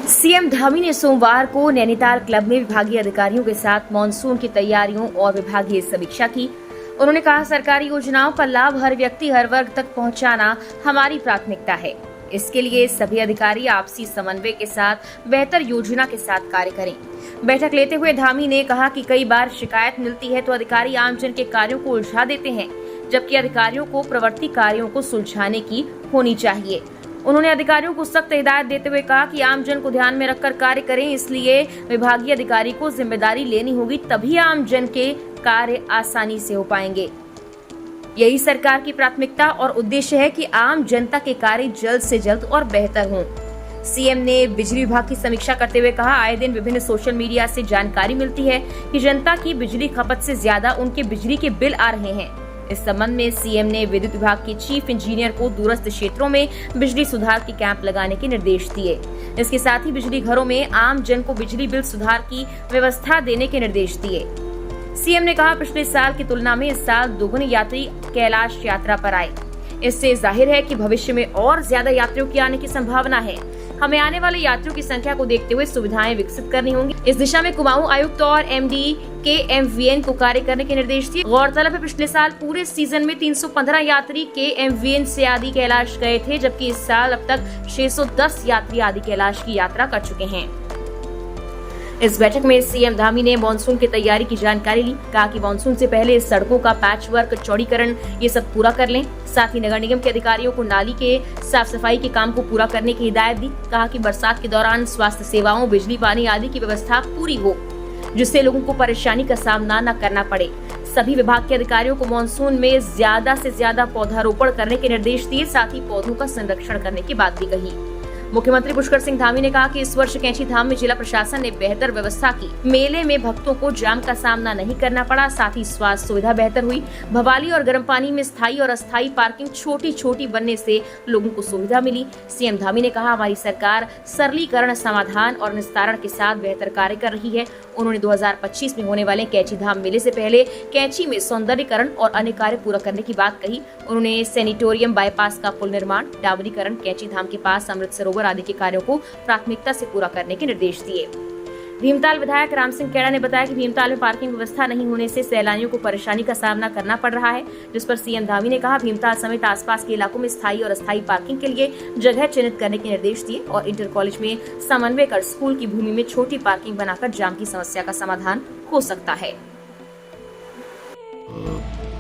CM Dhami ने सोमवार को नैनीताल क्लब में विभागीय अधिकारियों के साथ मानसून की तैयारियों और विभागीय समीक्षा की। उन्होंने कहा, सरकारी योजनाओं का लाभ हर व्यक्ति हर वर्ग तक पहुंचाना हमारी प्राथमिकता है। इसके लिए सभी अधिकारी आपसी समन्वय के साथ बेहतर योजना के साथ कार्य करें। बैठक लेते हुए धामी ने कहा कि कई बार शिकायत मिलती है तो अधिकारी आमजन के कार्यों को उलझा देते हैं, जबकि अधिकारियों को प्रवृत्ति कार्यों को सुलझाने की होनी चाहिए। उन्होंने अधिकारियों को सख्त हिदायत देते हुए कहा कि आमजन को ध्यान में रखकर कार्य करें, इसलिए विभागीय अधिकारी को जिम्मेदारी लेनी होगी, तभी आमजन के कार्य आसानी से हो पाएंगे। यही सरकार की प्राथमिकता और उद्देश्य है कि आम जनता के कार्य जल्द से जल्द और बेहतर हों। सीएम ने बिजली विभाग की समीक्षा करते हुए कहा, आए दिन विभिन्न सोशल मीडिया से जानकारी मिलती है कि जनता की बिजली खपत से ज्यादा उनके बिजली के बिल आ रहे हैं। इस संबंध में सीएम ने विद्युत विभाग के चीफ इंजीनियर को दूरस्थ क्षेत्रों में बिजली सुधार के कैंप लगाने के निर्देश दिए। इसके साथ ही बिजली घरों में आम जन को बिजली बिल सुधार की व्यवस्था देने के निर्देश दिए। सीएम ने कहा, पिछले साल की तुलना में इस साल दोगुने यात्री कैलाश यात्रा पर आए। इससे जाहिर है कि भविष्य में और ज्यादा यात्रियों की आने की संभावना है। हमें आने वाले यात्रियों की संख्या को देखते हुए सुविधाएं विकसित करनी होंगी। इस दिशा में कुमाऊं आयुक्त और एमडी KMVN को कार्य करने के निर्देश दिए। गौरतलब है, पिछले साल पूरे सीजन में 315 यात्री KMVN से आदि कैलाश गए थे, जबकि इस साल अब तक 610 यात्री आदि कैलाश की यात्रा कर चुके हैं। इस बैठक में सीएम धामी ने मानसून की तैयारी की जानकारी ली। कहा कि मानसून से पहले सड़कों का पैच वर्क, चौड़ीकरण ये सब पूरा कर लें। साथ ही नगर निगम के अधिकारियों को नाली के साफ सफाई के काम को पूरा करने की हिदायत दी। कहा कि बरसात के दौरान स्वास्थ्य सेवाओं, बिजली, पानी आदि की व्यवस्था पूरी हो, जिससे लोगों को परेशानी का सामना न करना पड़े। सभी विभाग के अधिकारियों को मानसून में ज्यादा से ज्यादा पौधारोपण करने के निर्देश दिए। साथ ही पौधों का संरक्षण करने की बात भी कही। मुख्यमंत्री पुष्कर सिंह धामी ने कहा कि इस वर्ष कैंची धाम में जिला प्रशासन ने बेहतर व्यवस्था की। मेले में भक्तों को जाम का सामना नहीं करना पड़ा। साथ ही स्वास्थ्य सुविधा बेहतर हुई। भवाली और गर्म पानी में स्थायी और अस्थायी पार्किंग छोटी छोटी बनने से लोगों को सुविधा मिली। सीएम धामी ने कहा, हमारी सरकार सरलीकरण, समाधान और निस्तारण के साथ बेहतर कार्य कर रही है। उन्होंने 2025 में होने वाले कैंची धाम मेले से पहले कैंची में सौंदर्यीकरण और अन्य कार्य पूरा करने की बात कही। उन्होंने सैनिटोरियम, बाईपास का पुल निर्माण, डामरीकरण, कैंची धाम के पास अमृत सरोवर आदि के कार्यों को प्राथमिकता से पूरा करने के निर्देश दिए। भीमताल विधायक राम सिंह खेड़ा ने बताया कि भीमताल में पार्किंग व्यवस्था नहीं होने से सैलानियों को परेशानी का सामना करना पड़ रहा है, जिस पर सीएम धामी ने कहा, भीमताल समेत आसपास के इलाकों में स्थायी और अस्थायी पार्किंग के लिए जगह चिन्हित करने के निर्देश दिए और इंटर कॉलेज में समन्वय कर स्कूल की भूमि में छोटी पार्किंग बनाकर जाम की समस्या का समाधान हो सकता है।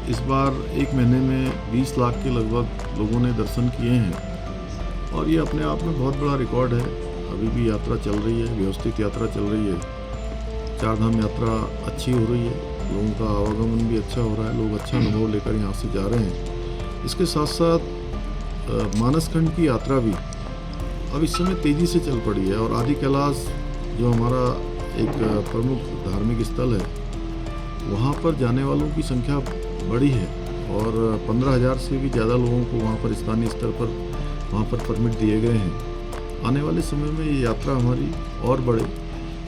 इस बार एक महीने में 20 लाख के लगभग लोगों ने दर्शन किए हैं और ये अपने आप में बहुत बड़ा रिकॉर्ड है। अभी भी यात्रा चल रही है, व्यवस्थित यात्रा चल रही है। चार धाम यात्रा अच्छी हो रही है, लोगों का आवागमन भी अच्छा हो रहा है, लोग अच्छा अनुभव लेकर यहाँ से जा रहे हैं। इसके साथ साथ मानसखंड की यात्रा भी अब इस समय तेज़ी से चल पड़ी है और आदि कैलाश जो हमारा एक प्रमुख धार्मिक स्थल है, वहाँ पर जाने वालों की संख्या बड़ी है और 15,000 से भी ज़्यादा लोगों को वहाँ पर स्थानीय स्तर पर वहाँ पर परमिट दिए गए हैं। आने वाले समय में ये यात्रा हमारी और बढ़े,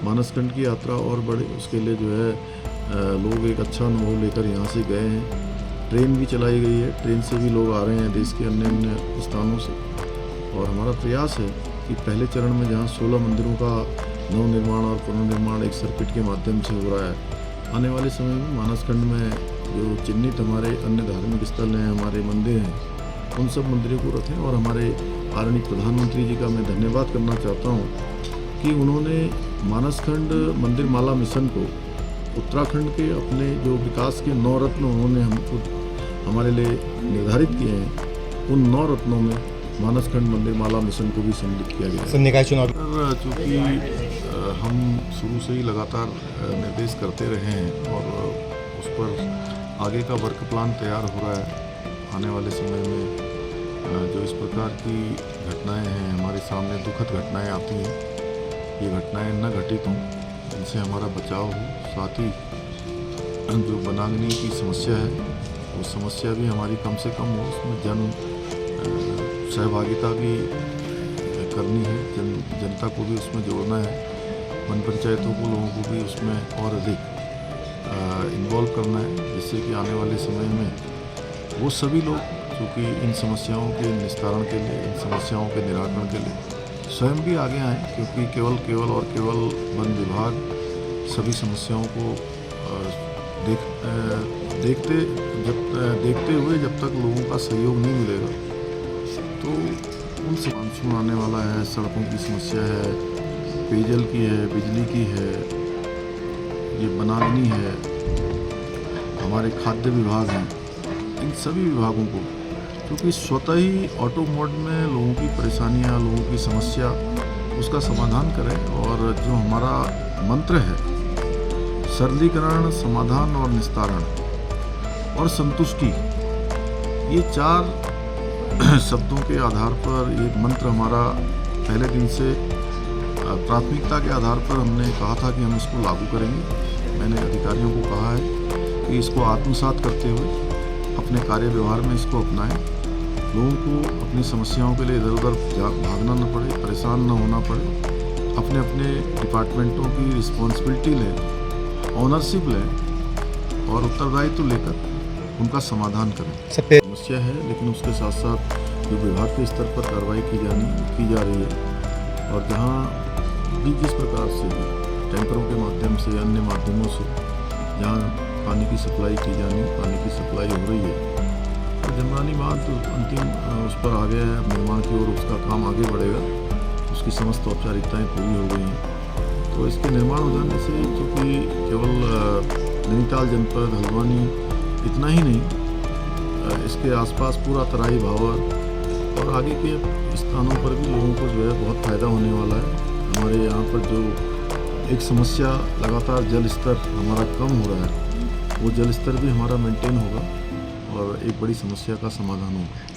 मानसखंड की यात्रा और बढ़े, उसके लिए जो है लोग एक अच्छा अनुभव लेकर यहाँ से गए हैं। ट्रेन भी चलाई गई है, ट्रेन से भी लोग आ रहे हैं देश के अन्य अन्य स्थानों से और हमारा प्रयास है कि पहले चरण में जहाँ 16 मंदिरों का नवनिर्माण और पुनर्निर्माण एक सर्किट के माध्यम से हो रहा है, आने वाले समय में मानसखंड में जो चिन्हित हमारे अन्य धार्मिक स्थल हैं, हमारे मंदिर हैं, उन सब मंदिरों को रखें। और हमारे आदरणीय प्रधानमंत्री जी का मैं धन्यवाद करना चाहता हूँ कि उन्होंने मानसखंड मंदिर माला मिशन को उत्तराखंड के अपने जो विकास के 9 रत्न उन्होंने हमको हमारे लिए निर्धारित किए हैं, उन 9 रत्नों में मानसखंड मंदिर माला मिशन को भी सम्मिलित किया गया। निकाय चुनाव चूँकि हम शुरू से ही लगातार निर्देश करते रहे हैं और उस पर आगे का वर्क प्लान तैयार हो रहा है। आने वाले समय में जो इस प्रकार की घटनाएं हैं हमारे सामने, दुखद घटनाएं आती हैं, ये घटनाएं न घटित हों, इनसे हमारा बचाव हो। साथ ही जो वनाग्नि की समस्या है, वो समस्या भी हमारी कम से कम हो, उसमें जन सहभागिता भी करनी है, जनता को भी उसमें जोड़ना है, वन पंचायतों को, लोगों को भी उसमें और अधिक इन्वॉल्व करना है, जिससे कि आने वाले समय में वो सभी लोग क्योंकि इन समस्याओं के निस्तारण के लिए, इन समस्याओं के निराकरण के लिए स्वयं भी आगे आएँ, क्योंकि केवल वन विभाग सभी समस्याओं को देखते हुए जब तक लोगों का सहयोग नहीं मिलेगा तो उनसे मानसून आने वाला है, सड़कों की समस्या है, पेयजल की है, बिजली की है, ये वनाग्नि है, हमारे खाद्य विभाग हैं, इन सभी विभागों को, क्योंकि स्वतः ही ऑटो मोड में लोगों की परेशानियां, लोगों की समस्या, उसका समाधान करें। और जो हमारा मंत्र है सरलीकरण, समाधान और निस्तारण और संतुष्टि, ये 4 शब्दों के आधार पर एक मंत्र हमारा पहले दिन से प्राथमिकता के आधार पर हमने कहा था कि हम इसको लागू करेंगे। मैंने अधिकारियों को कहा है कि इसको आत्मसात करते हुए अपने कार्य व्यवहार में इसको अपनाएं, लोगों को अपनी समस्याओं के लिए इधर उधर भागना न पड़े, परेशान न होना पड़े, अपने अपने डिपार्टमेंटों की रिस्पॉन्सिबिलिटी लें, ऑनरशिप लें और उत्तरदायित्व लेकर उनका समाधान करें। समस्या है, लेकिन उसके साथ साथ जो विभाग के स्तर पर कार्रवाई की जा रही है और जहाँ भी जिस प्रकार से टैंकरों के माध्यम से, अन्य माध्यमों से जहाँ पानी की सप्लाई की जानी, पानी की सप्लाई हो रही है, तो जमरानी बांध अंतिम उस पर आ गया है निर्माण की ओर, उसका काम आगे बढ़ेगा, उसकी समस्त औपचारिकताएँ पूरी हो गई हैं। तो इसके निर्माण हो जाने से क्योंकि केवल नैनीताल जनपद, हल्द्वानी इतना ही नहीं, इसके आसपास पूरा तराई, भावर और आगे के स्थानों पर भी लोगों को जो है बहुत फ़ायदा होने वाला है। हमारे यहाँ पर जो एक समस्या लगातार जल स्तर हमारा कम हो रहा है, वो जल स्तर भी हमारा मेंटेन होगा और एक बड़ी समस्या का समाधान होगा।